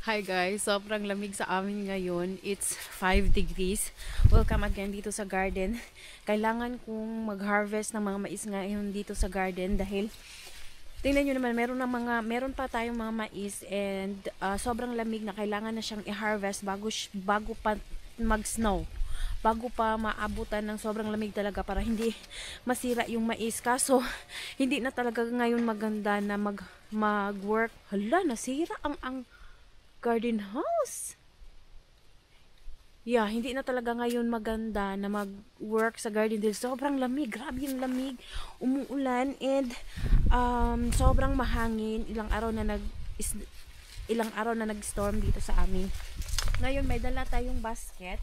Hi guys, sobrang lamig sa amin ngayon. It's 5 degrees. Welcome again dito sa garden. Kailangan kong mag-harvest ng mga mais ngayon dito sa garden dahil tingnan nyo naman, meron pa tayong mga mais and sobrang lamig na kailangan na siyang i-harvest bago pa mag-snow. Bago pa maabutan ng sobrang lamig talaga para hindi masira yung mais. Kaso, hindi na talaga ngayon maganda na mag-work. Hala, nasira ang garden house. Yeah, hindi na talaga ngayon maganda na mag-work sa garden dahil sobrang lamig. Grabe yung lamig. Umuulan and sobrang mahangin. Ilang araw na nag-storm dito sa amin. Ngayon may dala tayong basket.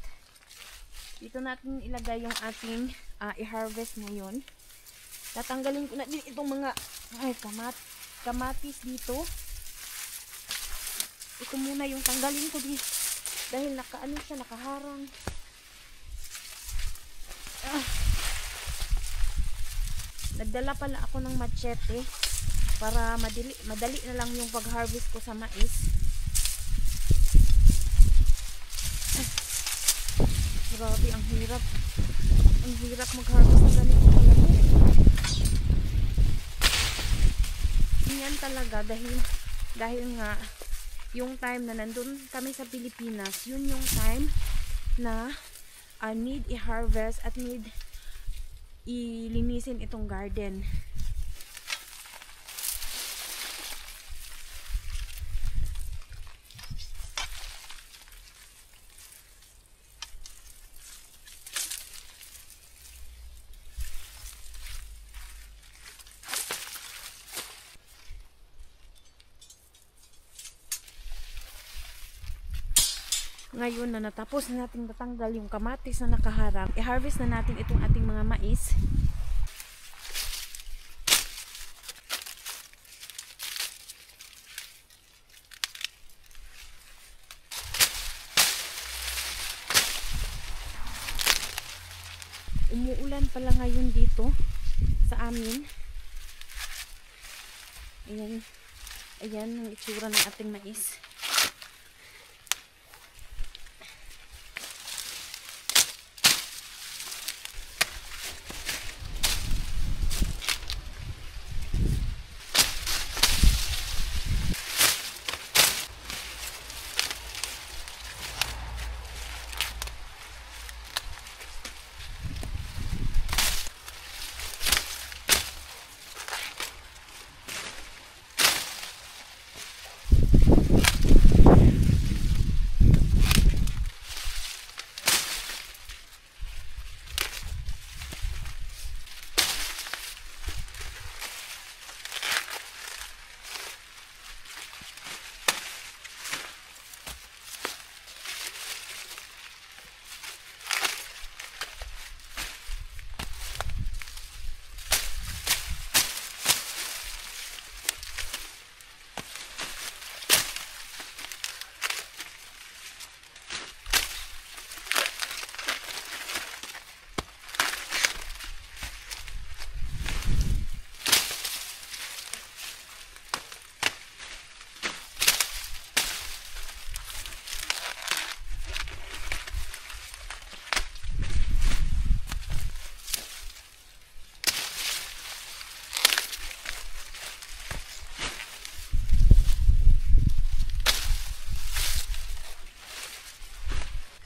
Dito natin ilagay yung ating i-harvest ngayon. Tatanggalin ko na din itong mga kamatis dito. Ito muna yung tanggalin ko dito dahil nakaharang. Nagdala pala ako ng machete para madali na lang yung pag-harvest ko sa mais. Grabe, ang hirap mag-harvest ng ganito kalamig. Yan talaga dahil nga yung time na nandun kami sa Pilipinas, yun yung time na need i-harvest at need ilinisin itong garden. Ngayon na natapos na natin tatanggal yung kamatis na nakaharang, i-harvest na natin itong ating mga mais. Umuulan pala ngayon dito sa amin. Ayan ang itsura ng ating mais.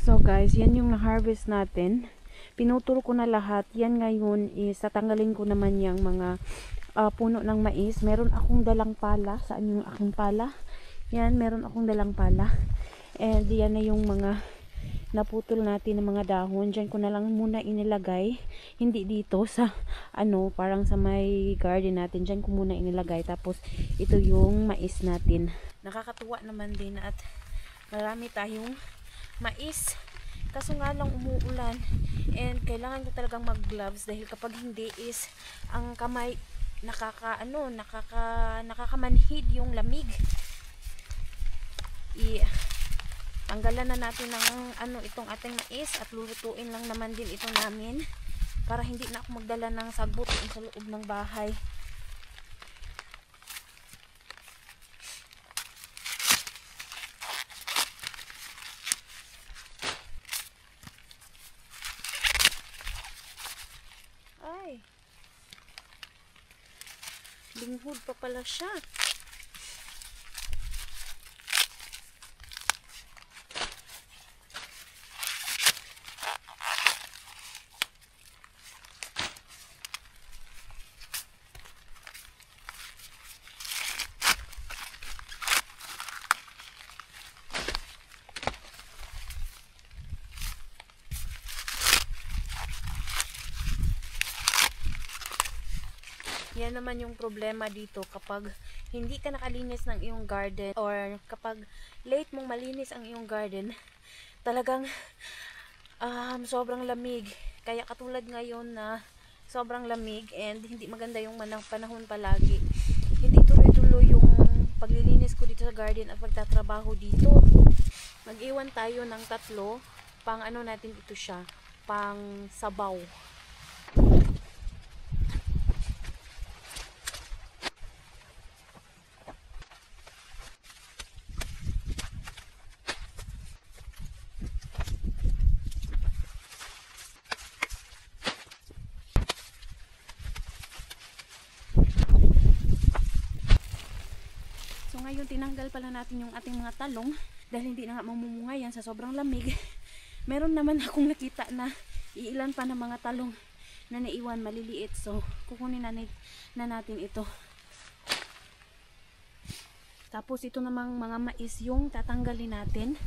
So guys, yan yung na-harvest natin. Pinutol ko na lahat. Yan ngayon is tatanggalin ko naman yung mga puno ng mais. Meron akong dalang pala. Saan yung aking pala? Yan, meron akong dalang pala. And yan na yung mga naputol natin ng mga dahon. Diyan ko na lang muna inilagay. Hindi dito sa parang sa may garden natin. Diyan ko muna inilagay. Tapos ito yung mais natin. Nakakatuwa naman din at marami tayong mais. Kaso nga lang umuulan and kailangan ko talagang mag-gloves dahil kapag hindi is ang kamay nakakamanhid yung lamig. Tanggalan na natin ng itong ating mais at lulutuin lang naman din ito namin para hindi na ako magdala ng sagbot sa loob ng bahay. tuhod pa pala siya. Yan naman yung problema dito kapag hindi ka nakalinis ng iyong garden or kapag late mong malinis ang iyong garden, talagang sobrang lamig. Kaya katulad ngayon na sobrang lamig and hindi maganda yung panahon palagi. Hindi tuloy-tuloy yung paglilinis ko dito sa garden at pagtatrabaho dito. Mag-iwan tayo ng 3 pang ano natin ito siya, pang sabaw. So ngayon tinanggal pala natin yung ating mga talong dahil hindi na nga mamumunga yan sa sobrang lamig. Meron naman akong nakita na iilan pa ng mga talong na naiwan maliliit. So kukunin na natin ito. Tapos ito namang mga mais yung tatanggalin natin.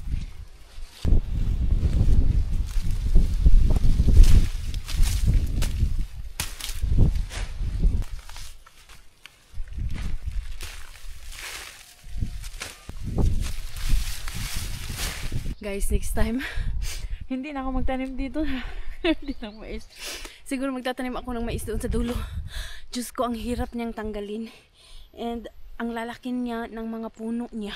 Guys, next time hindi na ako magtanim dito hindi ng mais. Siguro magtatanim ako ng mais doon sa dulo. Diyos ko, ang hirap niyang tanggalin and ang lalaki niya ng mga puno niya.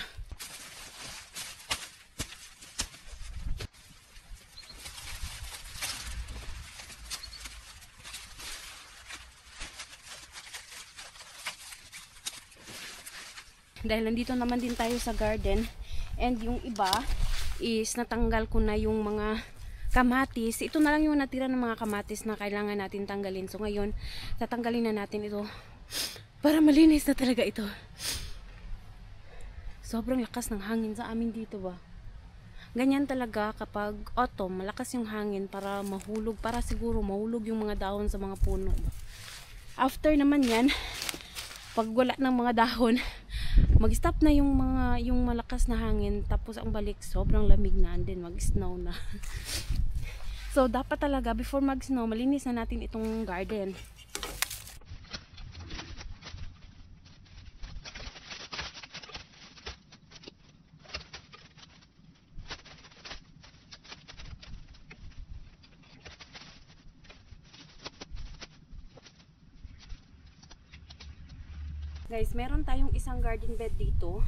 Dahil nandito naman din tayo sa garden and yung iba is natanggal ko na yung mga kamatis. Ito na lang yung natira ng mga kamatis na kailangan natin tanggalin. So ngayon, tatanggalin na natin ito para malinis na talaga ito. Sobrang lakas ng hangin sa amin dito ba. Ganyan talaga kapag autumn, malakas yung hangin para mahulog, para siguro mahulog yung mga dahon sa mga puno. After naman yan, pag wala ng mga dahon, mag-stop na yung malakas na hangin, tapos ang balik sobrang lamig na and then mag-snow na. So dapat talaga before mag-snow malinis na natin itong garden. Guys, meron tayong isang garden bed dito.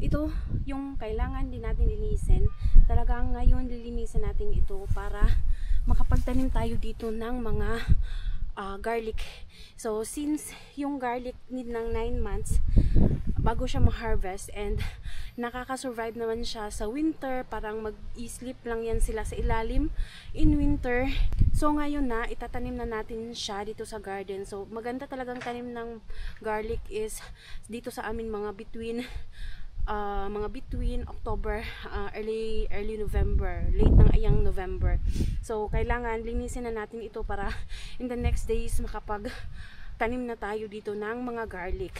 Ito yung kailangan din natin linisin. Talagang ngayon lilinisin natin ito para makapagtanim tayo dito ng mga garlic. So since yung garlic need ng 9 months bago siya ma-harvest and nakaka-survive naman siya sa winter, parang mag-i-sleep lang yan sila sa ilalim in winter. So ngayon na itatanim na natin siya dito sa garden. So maganda talagang tanim ng garlic is dito sa amin mga between October, early November, late ng ayang November. So kailangan linisin na natin ito para in the next days makapag tanim na tayo dito ng mga garlic.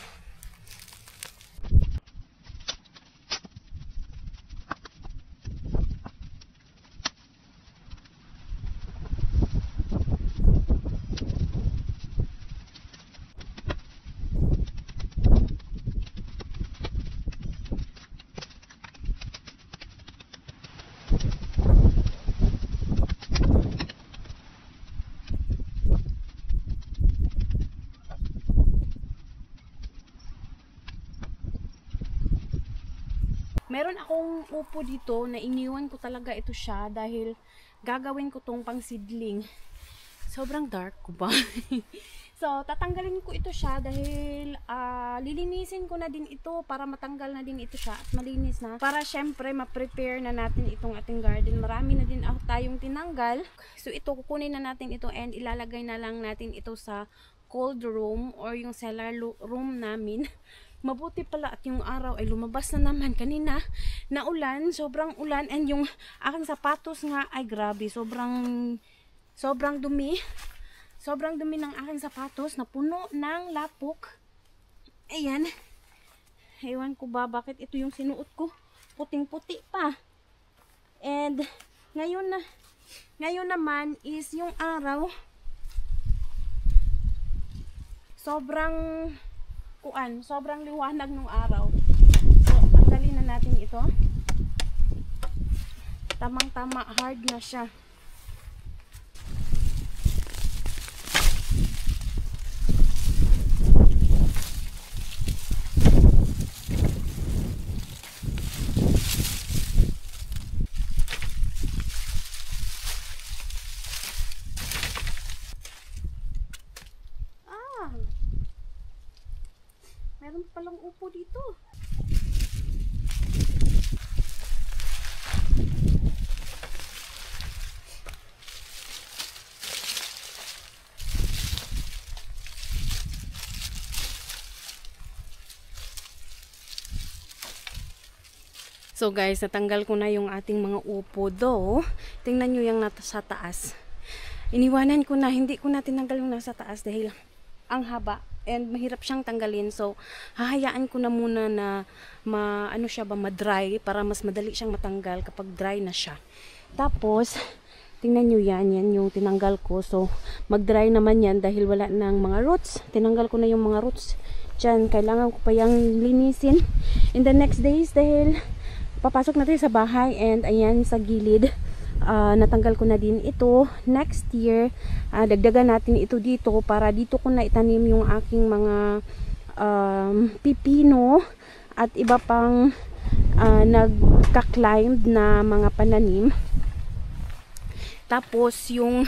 Meron akong upo dito na iniwan ko talaga ito siya dahil gagawin ko tong pang seedling. Sobrang dark ko ba? So tatanggalin ko ito siya dahil lilinisin ko na din ito para matanggal na din ito siya at malinis na. Para syempre ma-prepare na natin itong ating garden. Marami na din tayong tinanggal. So ito kukunin na natin ito and ilalagay na lang natin ito sa cold room or yung cellar room namin. Mabuti pala at yung araw ay lumabas na naman. Kanina naulan, sobrang ulan, and yung aking sapatos nga ay grabe, sobrang dumi. Sobrang dumi ng aking sapatos na puno ng lapok. Ayan. Ewan ko ba bakit ito yung sinuot ko. Puting-puti pa. And ngayon naman is yung araw. Sobrang liwanag ng araw. So, tanggalin na natin ito. Tamang-tama, hard na siya. Meron palang upo dito. So guys, natanggal ko na yung ating mga upo do. Tingnan nyo yung nasa taas. Iniwanan ko na, hindi ko na tinanggal yung nasa taas dahil ang haba and mahirap siyang tanggalin. So, hahayaan ko na muna na ma-dry para mas madali siyang matanggal kapag dry na siya. Tapos, tingnan nyo yan yung tinanggal ko. So, mag-dry naman yan dahil wala ng mga roots. Tinanggal ko na yung mga roots dyan. Kailangan ko pa yung linisin in the next days dahil papasok natin sa bahay, and ayan sa gilid. Natanggal ko na din ito. Next year, dagdagan natin ito dito para dito ko na itanim yung aking mga pipino at iba pang nagka-climbed na mga pananim. Tapos yung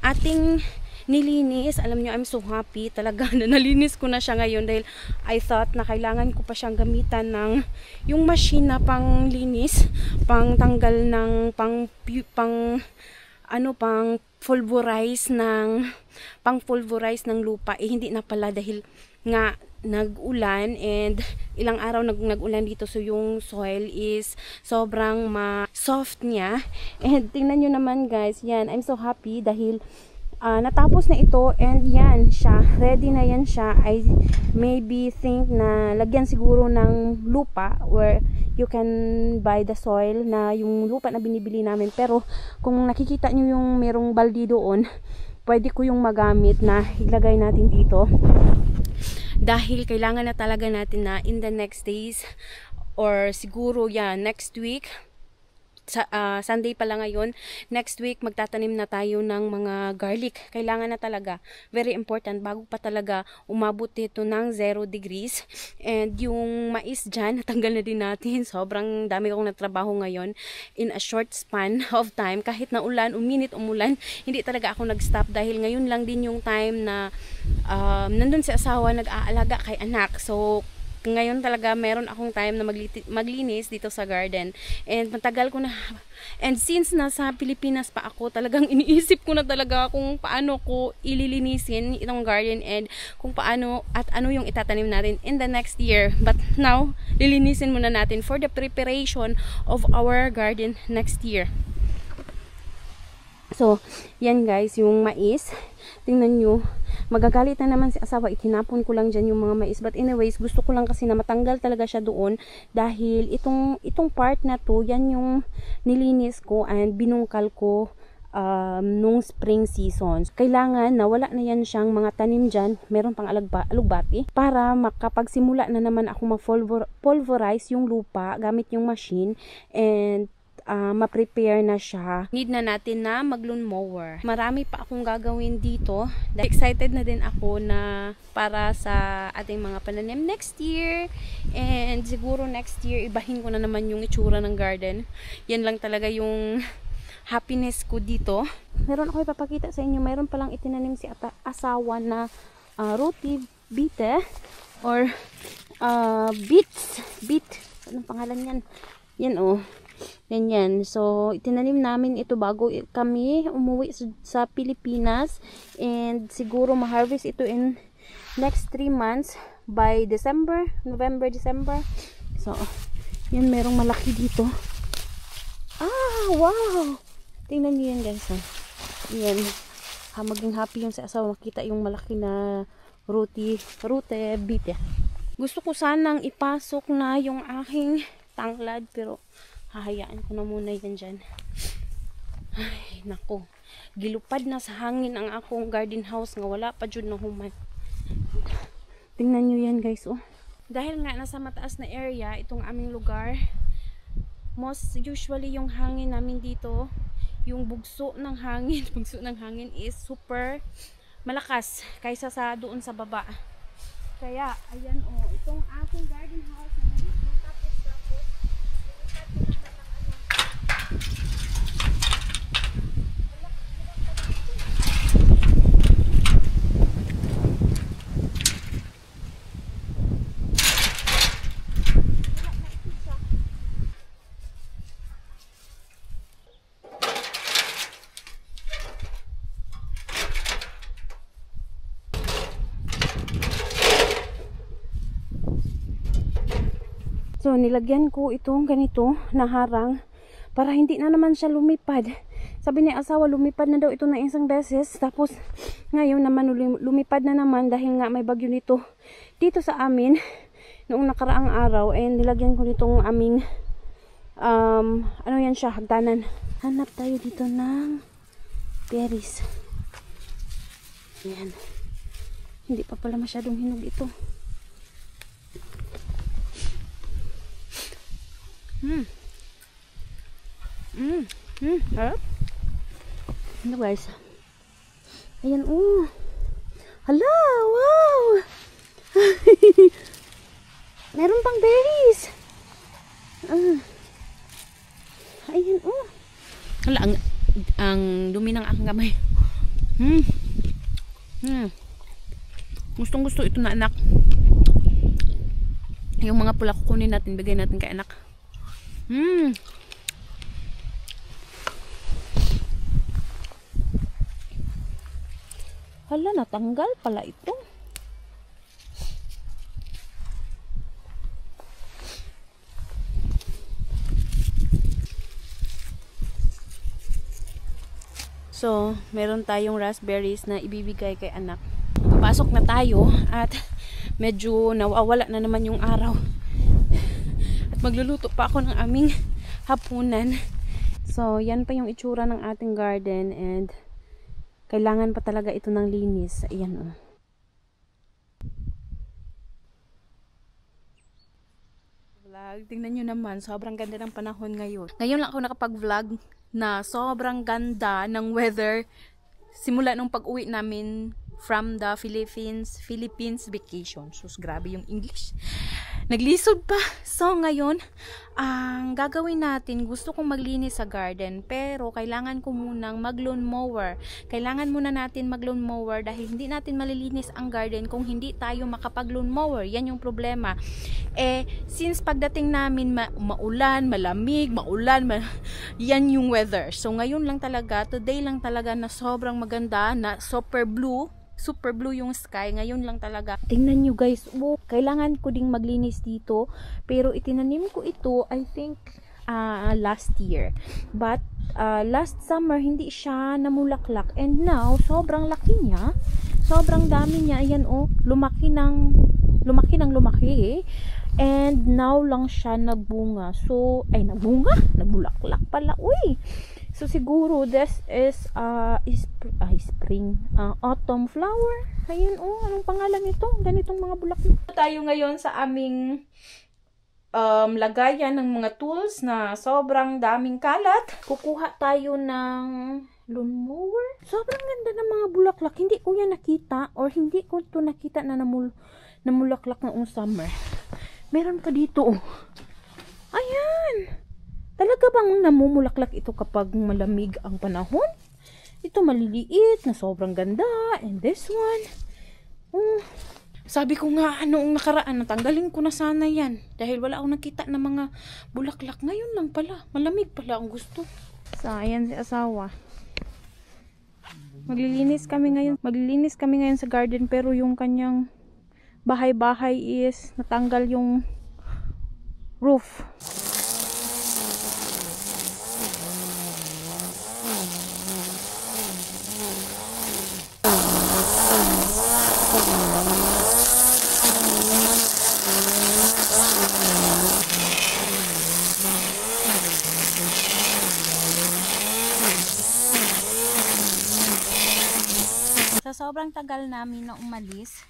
ating nilinis, alam nyo, I'm so happy talaga na nalinis ko na siya ngayon dahil I thought na kailangan ko pa siyang gamitan ng yung machine na pang linis, pang tanggal ng pang pulverize ng lupa. Hindi na pala dahil nga nag-ulan and ilang araw nag-ulan dito, so yung soil is sobrang soft niya. And tingnan nyo naman guys, yan, I'm so happy dahil natapos na ito, and yan siya, ready na yan siya. I maybe think na lagyan siguro ng lupa where you can buy the soil na yung lupa na binibili namin. Pero kung nakikita nyo yung merong baldi doon, pwede ko yung magamit na ilagay natin dito dahil kailangan na talaga natin na in the next days or siguro next week. Sunday pala ngayon, next week magtatanim na tayo ng mga garlic. Kailangan na talaga, very important, bago pa talaga umabot dito ng 0 degrees. And yung mais dyan, natanggal na din natin. Sobrang dami kong natrabaho ngayon in a short span of time. Kahit na ulan, umulan, hindi talaga ako nag-stop dahil ngayon lang din yung time na nandun si asawa nag-aalaga kay anak. So ngayon talaga meron akong time na maglinis dito sa garden, and matagal ko na, and since nasa Pilipinas pa ako, talagang iniisip ko na talaga kung paano ko ililinisin itong garden and kung paano at ano yung itatanim natin in the next year. But now, lilinisin muna natin for the preparation of our garden next year. So, yan guys, yung mais. Tingnan nyo, magagalit na naman si asawa, itinapon ko lang dyan yung mga mais. But anyways, gusto ko lang kasi na matanggal talaga siya doon dahil itong part na to, yan yung nilinis ko and binungkal ko nung spring season. Kailangan na wala na yan siyang mga tanim dyan, meron pang alugbati, para makapagsimula na naman ako ma-pulverize yung lupa gamit yung machine and ma-prepare na siya. Need na natin na mag-lawn mower. Marami pa akong gagawin dito. Excited na din ako na para sa ating mga pananim next year. And siguro next year, ibahin ko na naman yung itsura ng garden. Yan lang talaga yung happiness ko dito. Meron ako ipapakita sa inyo. Meron palang itinanim si asawa na roti bite or beet. Anong pangalan yan? Yan Ganyan. So, itinanim namin ito bago kami umuwi sa Pilipinas. And siguro ma-harvest ito in next 3 months by December, November, December. So, yan, merong malaki dito. Ah, wow! Tingnan niyo yan, guys. Yan. Maging happy yung sa asawa makita yung malaki na rute bite. Gusto ko sanang ipasok na yung aking tanglad, pero hahayaan ko na muna yan dyan. Ay, nako. Gilupad na sa hangin ang akong garden house nga wala pa dyan na human. Tingnan nyo yan, guys, oh. Dahil nga nasa mataas na area itong aming lugar, most usually yung hangin namin dito, yung bugso ng hangin is super malakas kaysa sa doon sa baba. Kaya, ayan, oh, itong aking garden house na dito, tapos so, nilagyan ko itong ganito na harang para hindi na naman siya lumipad. Sabi ni asawa, lumipad na daw ito na isang beses. Tapos, ngayon naman lumipad na naman dahil nga may bagyo nito dito sa amin noong nakaraang araw. And nilagyan ko nitong aming ano yan siya, hagdanan. Hanap tayo dito ng berries. Ayan. Hindi pa pala masyadong hinog ito. Harap. Ano guys? Ayan, oh. Hala, wow! Meron pang berries. Ayan, oh. Hala, ang dumi ng aking kamay. Gustong gusto ito na anak. Yung mga pula kukunin natin, bigay natin kay anak. Hala, natanggal pala ito. So, meron tayong raspberries na ibibigay kay anak. Papasok na tayo at medyo nawawala na naman yung araw. At magluluto pa ako ng aming hapunan. So, yan pa yung itsura ng ating garden and kailangan pa talaga ito ng linis. Ayan, oh. Vlog, tingnan nyo naman, sobrang ganda ng panahon ngayon. Ngayon lang ako nakapag-vlog na sobrang ganda ng weather simula nung pag-uwi namin from the Philippines vacation. Sus, grabe yung English. Naglisod pa. So, ngayon, ang gagawin natin, gusto kong maglinis sa garden, pero kailangan ko munang mag-lawn mower. Kailangan muna natin mag-lawn mower dahil hindi natin malilinis ang garden kung hindi tayo makapag-lawn mower. Yan yung problema. Since pagdating namin maulan, malamig, yan yung weather. So, ngayon lang talaga, today lang talaga na sobrang maganda, na super blue yung sky. Ngayon lang talaga. Tingnan nyo guys, oh, kailangan ko ding maglinis dito, pero itinanim ko ito I think last year, but last summer hindi siya namulaklak, and now sobrang laki niya, sobrang dami niya. Ayan, oh, lumaki and now lang siya nagbunga. So, nagbulaklak pala, uy. So, siguro, this is spring, autumn flower. Ayan, oh, anong pangalan nito? Ganitong mga bulaklak. Tayo ngayon sa aming lagayan ng mga tools na sobrang daming kalat. Kukuha tayo ng lawnmower. Sobrang ganda ng mga bulaklak. Hindi ko yan nakita, or hindi ko ito nakita na namulaklak noong summer. Meron pa dito, oh. Ayan! Talaga bang namumulaklak ito kapag malamig ang panahon? Ito maliliit na sobrang ganda. And this one, Sabi ko nga, noong nakaraan, natanggalin ko na sana yan. Dahil wala akong nakita ng mga bulaklak. Ngayon lang pala. Malamig pala ang gusto. So, ayan si asawa. Maglilinis kami ngayon sa garden. Pero yung kanyang bahay-bahay is natanggal yung roof. Sa sobrang tagal namin na umalis,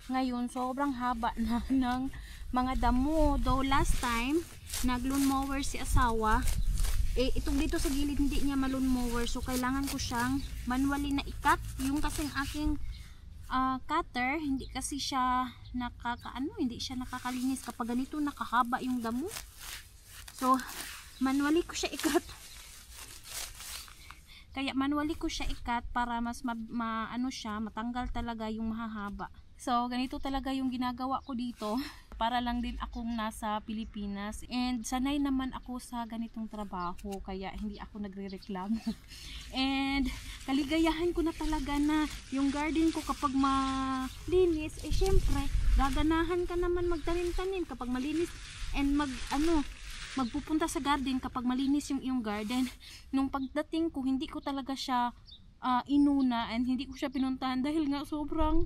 ngayon sobrang haba na ng mga damo. Though last time, nag-lawn mower si asawa. Itong dito sa gilid hindi niya ma-lawn mower. So kailangan ko siyang manually na i-cut. Yung kasing aking cutter, hindi kasi siya hindi siya nakakalinis kapag ganito nakahaba yung damo. So manually ko siya i-cut. Kaya manually ko siya i-cut para mas matanggal talaga yung mahahaba. So ganito talaga yung ginagawa ko dito. Para lang din akong nasa Pilipinas. And sanay naman ako sa ganitong trabaho. Kaya hindi ako nagre-reklamo. And kaligayahan ko na talaga na yung garden ko kapag malinis, syempre, gaganahan ka naman magtanim-tanim kapag malinis. And magpupunta sa garden kapag malinis yung iyong garden. Nung pagdating ko, hindi ko talaga siya inuna and hindi ko siya pinuntahan dahil nga sobrang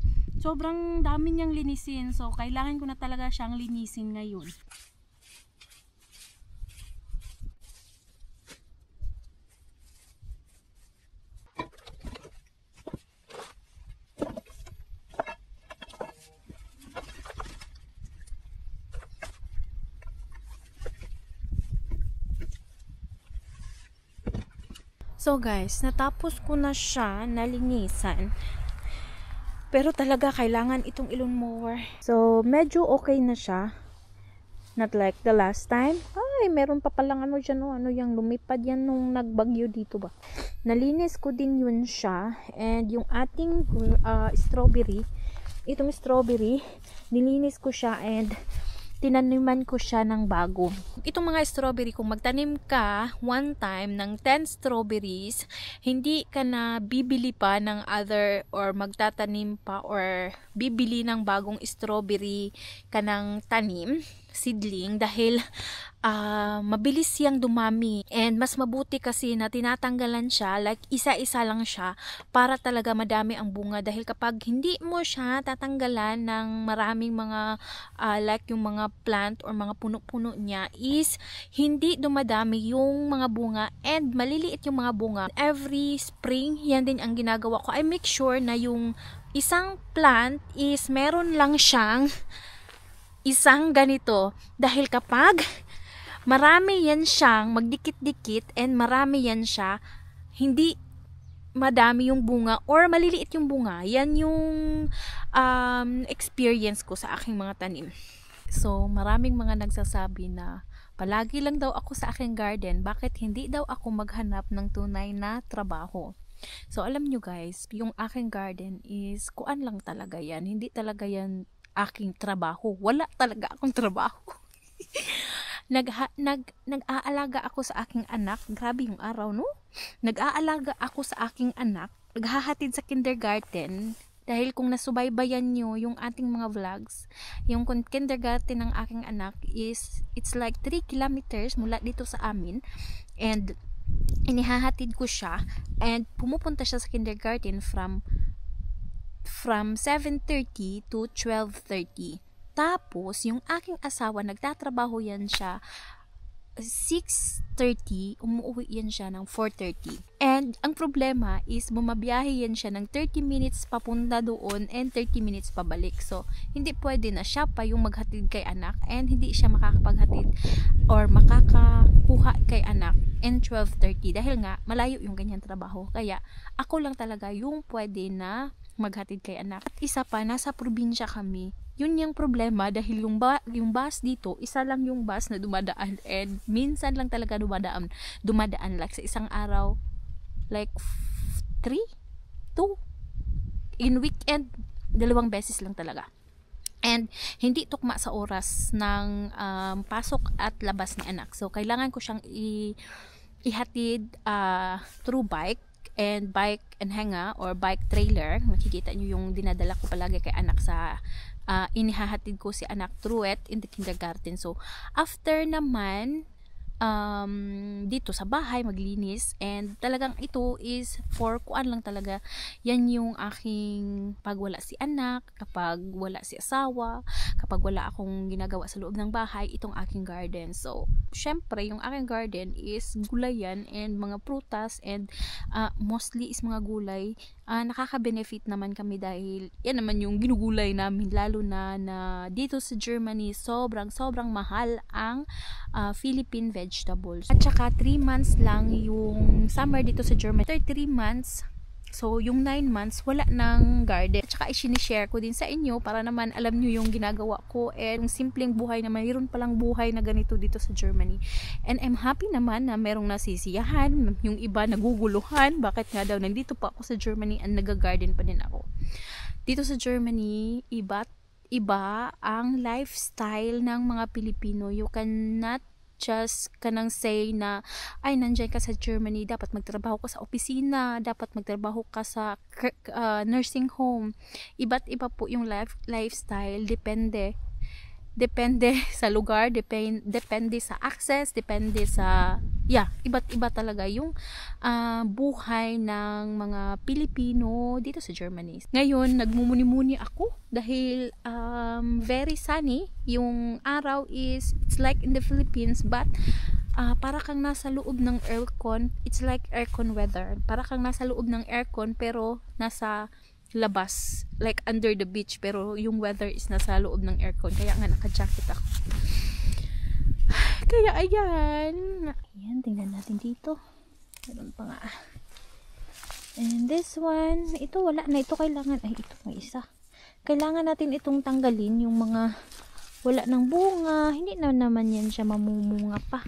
dami niyang linisin. So kailangan ko na talaga siyang linisin ngayon. So guys, natapos ko na siya nalinisan. Pero talaga kailangan itong ilon mower. So medyo okay na siya. Not like the last time. Ay, meron pa palang dyan, yung lumipad yan nung nagbagyo dito ba. Nalinis ko din yun siya. And yung ating strawberry, itong strawberry, nilinis ko siya and tinaniman ko siya ng bago. Itong mga strawberry, kung magtanim ka one time ng 10 strawberries, hindi ka na bibili pa ng other or magtatanim pa or bibili ng bagong strawberry ka ng tanim, seedling, dahil mabilis siyang dumami and mas mabuti kasi na tinatanggalan siya, like isa-isa lang siya para talaga madami ang bunga. Dahil kapag hindi mo siya tatanggalan ng maraming mga like yung mga plant or mga puno-puno niya, is hindi dumadami yung mga bunga and maliliit yung mga bunga. Every spring, yan din ang ginagawa ko. I make sure na yung isang plant is meron lang siyang isang ganito, dahil kapag marami yan siyang magdikit-dikit and marami yan siya, hindi madami yung bunga or maliliit yung bunga. Yan yung experience ko sa aking mga tanim. So maraming mga nagsasabi na palagi lang daw ako sa aking garden, bakit hindi daw ako maghanap ng tunay na trabaho. So alam nyo guys, yung aking garden is kuan lang talaga yan, hindi talaga yan aking trabaho. Wala talaga akong trabaho. Nag-aalaga ako sa aking anak. Grabe yung araw, no? Nag-aalaga ako sa aking anak. Naghahatid sa kindergarten. Dahil kung nasubaybayan nyo yung ating mga vlogs, yung kindergarten ng aking anak is, it's like 3 kilometers mula dito sa amin. And inihahatid ko siya. And pumupunta siya sa kindergarten from 7:30 to 12:30. Tapos, yung aking asawa, nagtatrabaho yan siya 6:30, umuwi yan siya ng 4:30. And, ang problema is, bumabiyahe yan siya ng 30 minutes papunta doon and 30 minutes pabalik. So, hindi pwede na siya pa yung maghatid kay anak and hindi siya makakapaghatid or makakakuha kay anak in 12:30 dahil nga, malayo yung ganyang trabaho. Kaya, ako lang talaga yung pwede na maghatid kay anak. At isa pa, nasa probinsya kami. Yun yung problema dahil yung bus dito, isa lang yung bus na dumadaan and minsan lang talaga dumadaan like sa isang araw like 3, 2 in weekend, 2 beses lang talaga. And hindi tukma sa oras ng pasok at labas ni anak. So kailangan ko siyang ihatid through bike and henga or bike trailer. Makikita nyo yung dinadala ko palagi kay anak sa inihahatid ko si anak through it in the kindergarten. So after naman dito sa bahay maglinis, and talagang ito is for kuan lang talaga. Yan yung aking pag wala si anak, kapag wala si asawa, kapag wala akong ginagawa sa loob ng bahay, itong aking garden. So syempre yung aking garden is gulayan and mga prutas, and mostly is mga gulay. Nakaka-benefit naman kami dahil yan naman yung ginugulay namin, lalo na dito sa Germany sobrang mahal ang Philippine vegetables. At saka 3 months lang yung summer dito sa Germany. After 3 months, so yung 9 months wala nang garden. At saka i-share ko din sa inyo para naman alam nyo yung ginagawa ko and yung simpleng buhay na mayroon palang buhay na ganito dito sa Germany. And I'm happy naman na merong nasisiyahan, yung iba naguguluhan, bakit nga daw nandito pa ako sa Germany and nag-garden pa din ako. Dito sa Germany, iba ang lifestyle ng mga Pilipino. You cannot just kanang say na ay nandiyan ka sa Germany, dapat magtrabaho ka sa opisina, dapat magtrabaho ka sa nursing home. Iba't iba po yung lifestyle, depende sa lugar, depende sa access, depende sa iba't iba talaga yung buhay ng mga Pilipino dito sa Germany. Ngayon nagmumuni-muni ako dahil very sunny yung araw, it's like in the Philippines, but para kang nasa loob ng aircon. It's like aircon weather, para kang nasa loob ng aircon pero nasa labas, like under the beach, pero yung weather is nasa loob ng aircon, kaya nga naka-jacket ako. Kaya ayan, tingnan natin dito, meron pa nga. And this one, ito wala na, ito kailangan, ito may isa, kailangan natin itong tanggalin, yung mga wala ng bunga, hindi na naman yan siya mamumunga pa.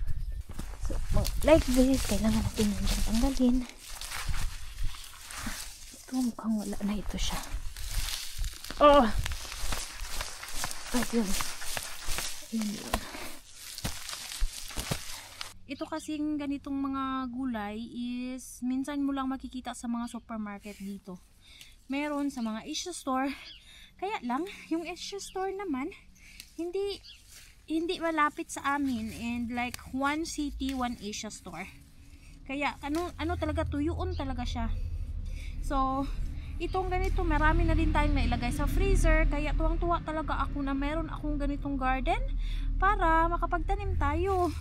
So like this, kailangan natin yan dyan tanggalin. Mukhang wala na ito siya. Ayun. Ito kasing ganitong mga gulay is minsan mo lang makikita sa mga supermarket dito. Meron sa mga Asia store. Kaya lang, yung Asia store naman hindi malapit sa amin, and like one city, one Asia store. Kaya ano talaga, tuyuon talaga siya. So, itong ganito, marami na din tayong nailagay sa freezer. Kaya tuwang-tuwa talaga ako na meron akong ganitong garden para makapagtanim tayo.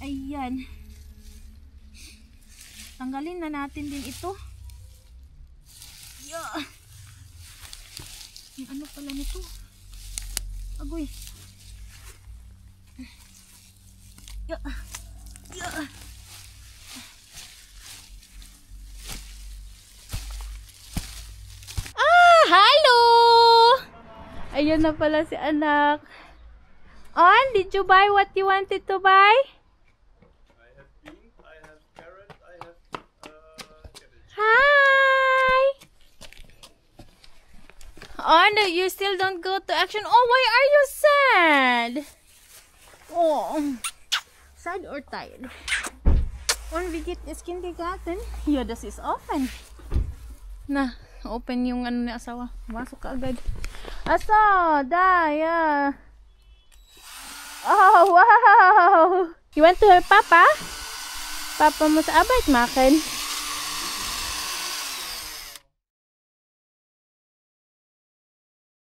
Ayan. Tanggalin na natin din ito. Yung ano pala nito? Agoy. Hello! Ayun na pala si anak. On, did you buy what you wanted to buy? I have beans, I have carrot, I have cabbage. Hi! On, you still don't go to action. Oh, why are you sad? Oh, sad or tired? On, we get this kindergarten. Yeah, this is open. Na. Open yung ano ni asawa. Masok ka agad. Aso! Daya! Oh, wow! You want to help Papa? Papa mo sa abay, makan.